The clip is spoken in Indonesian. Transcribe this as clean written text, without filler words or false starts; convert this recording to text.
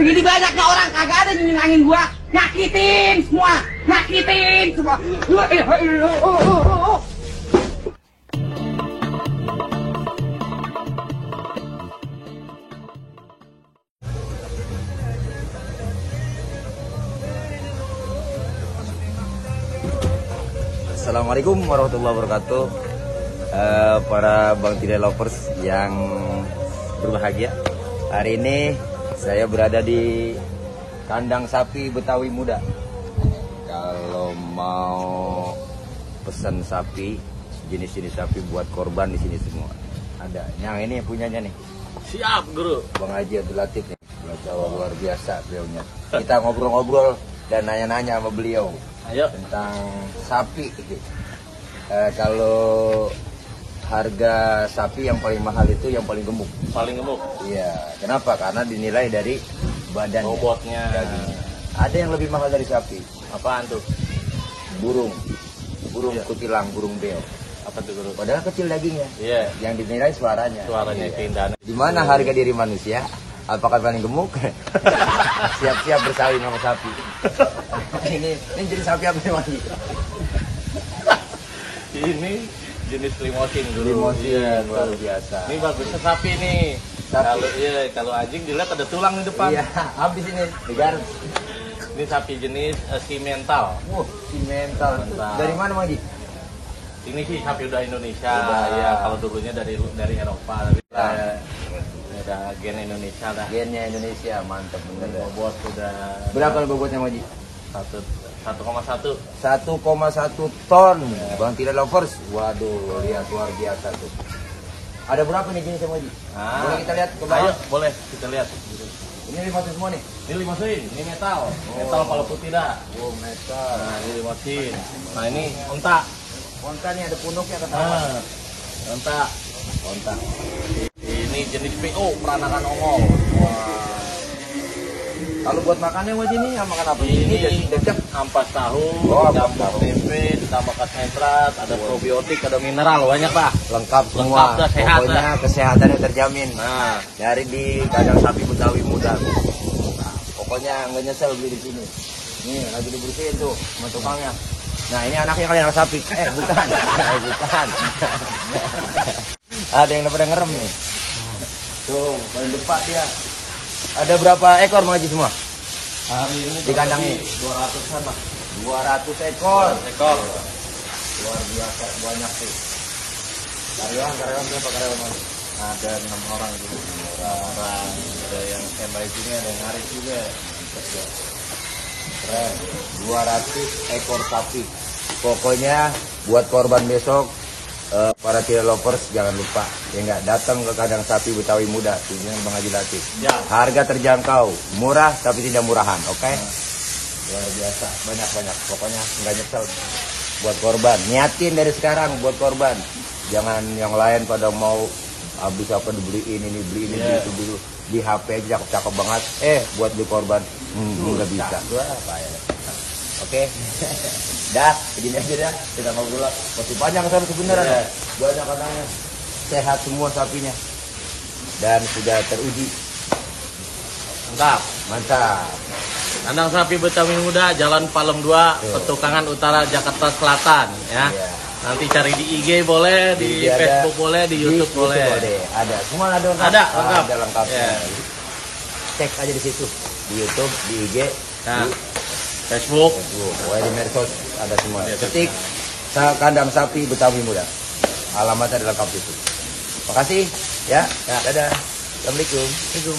Segini banyaknya orang kagak ada yang nyenangin gua. Nyakitin semua. Assalamualaikum warahmatullahi wabarakatuh. Para Bang Tile Lovers yang berbahagia, hari ini saya berada di kandang sapi Betawi muda. Kalau mau pesan sapi, jenis-jenis sapi buat korban di sini semua ada. Yang ini punyanya nih. Siap, Guru. Bang Haji Abdul Latif nih. Luar biasa beliaunya. Kita ngobrol-ngobrol dan nanya-nanya sama beliau. Ayo. Tentang sapi. Kalau harga sapi yang paling mahal itu yang paling gemuk. Paling gemuk. Iya. Kenapa? Karena dinilai dari badan, bobotnya. Ada yang lebih mahal dari sapi. Apaan tuh? Burung Iya. kutilang, burung beo. Apa tuh, Guru? Padahal kecil dagingnya. Iya. Yang dinilai suaranya. Suaranya, Iya. keindahannya. Di mana harga diri manusia? Apakah paling gemuk? Siap-siap bersaing sama sapi. ini jadi sapi apa nih, Mas? Ini jenis limosin, Guru. Limosin, Iya, luar tuh. biasa. Ini bagusnya sapi nih. Sapi. Kalau anjing dilihat ada tulang di depan. Iya, habis ini digaruk. Ini sapi jenis simental. Simental. Mantap. Dari mana, Mang Ji? Ini sih sapi udah Indonesia. Udah. Ya, kalau dulunya dari Eropa, tapi ada gen Indonesia dah. Gennya Indonesia, mantap bener. Ini bobot udah Berapa bobotnya, Mang Ji? 1,1. 1,1 ton. Bang Tile Lovers. Waduh, lihat luar biasa tuh. Ada berapa nih jenisnya, Mang Ji? Boleh kita lihat ke bawah? Ayo, boleh kita lihat. Ini limosin semua nih. Ini limosin, ini metal. Metal kalau putih dah. Oh, metal. Nah, ini limosin. Nah, ini onta. Onta nih ada punuknya kata. Onta. Onta. Ini jenis PO, peranakan ongol. Wah. Kalau buat makannya Mang Ji nih, makan apa? Ini dedek. ampas tahu, Oh, ampas campur tahu. tempe, ditambah konsentrat, ada probiotik, ada mineral, banyak lah. Lengkap semua. Lengkap dah, sehat Pokoknya dah. kesehatannya terjamin. Nah, Nyari di kandang sapi Betawi muda. Pokoknya nggak nyesel beli di sini. Nih lagi dibersihin tuh sama tukangnya. Nah ini anaknya kalian anak sapi. Bukan. Bukan. Ada yang pada ngerem nih. Tuh paling depan dia. Ada berapa ekor Mang Haji semua? hari ini Di kandang ini? 200-an lah. 200 ekor. Ekor. Luar biasa banyak sih. Karyawan berapa karyawan Mas? Ada 6 orang gitu. Orang ada yang standby sini, ada yang narik juga. Keren. 200 ekor sapi. Pokoknya buat korban besok, para Tile Lovers jangan lupa ya nggak datang ke kandang sapi Betawi muda dengan Bang Haji Latif. Ya. Harga terjangkau, murah tapi tidak murahan, oke? Luar biasa, banyak. Pokoknya nggak nyesel buat korban. Niatin dari sekarang buat korban. Jangan yang lain pada mau habis apa dibeliin ini beli ini beli itu dulu di HP aja cakep banget. Buat beli korban nggak bisa. Apa ya? Oke. Dah, begini aja dah. Kita ngobrol lah. Masih banyak kan sebenarnya. Yeah. Banyak katanya. Sehat semua sapinya. Dan sudah teruji. Mantap. Kandang sapi Betawi Muda, Jalan Palem 2, Petukangan Utara, Jakarta Selatan. Ya. Iya. Nanti cari di IG boleh, di Ada, Facebook boleh, di YouTube boleh. Ada. Semua ada lengkap. Ada, lengkap. Ada lengkapnya. Yeah. Cek aja di situ. Di YouTube, di IG, Nah, di Facebook. Facebook. Pokoknya di medsos ada semua. Iya, Ketik kandang sapi Betawi Muda. Alamatnya ada lengkap itu. Makasih ya. Dadah. Assalamualaikum.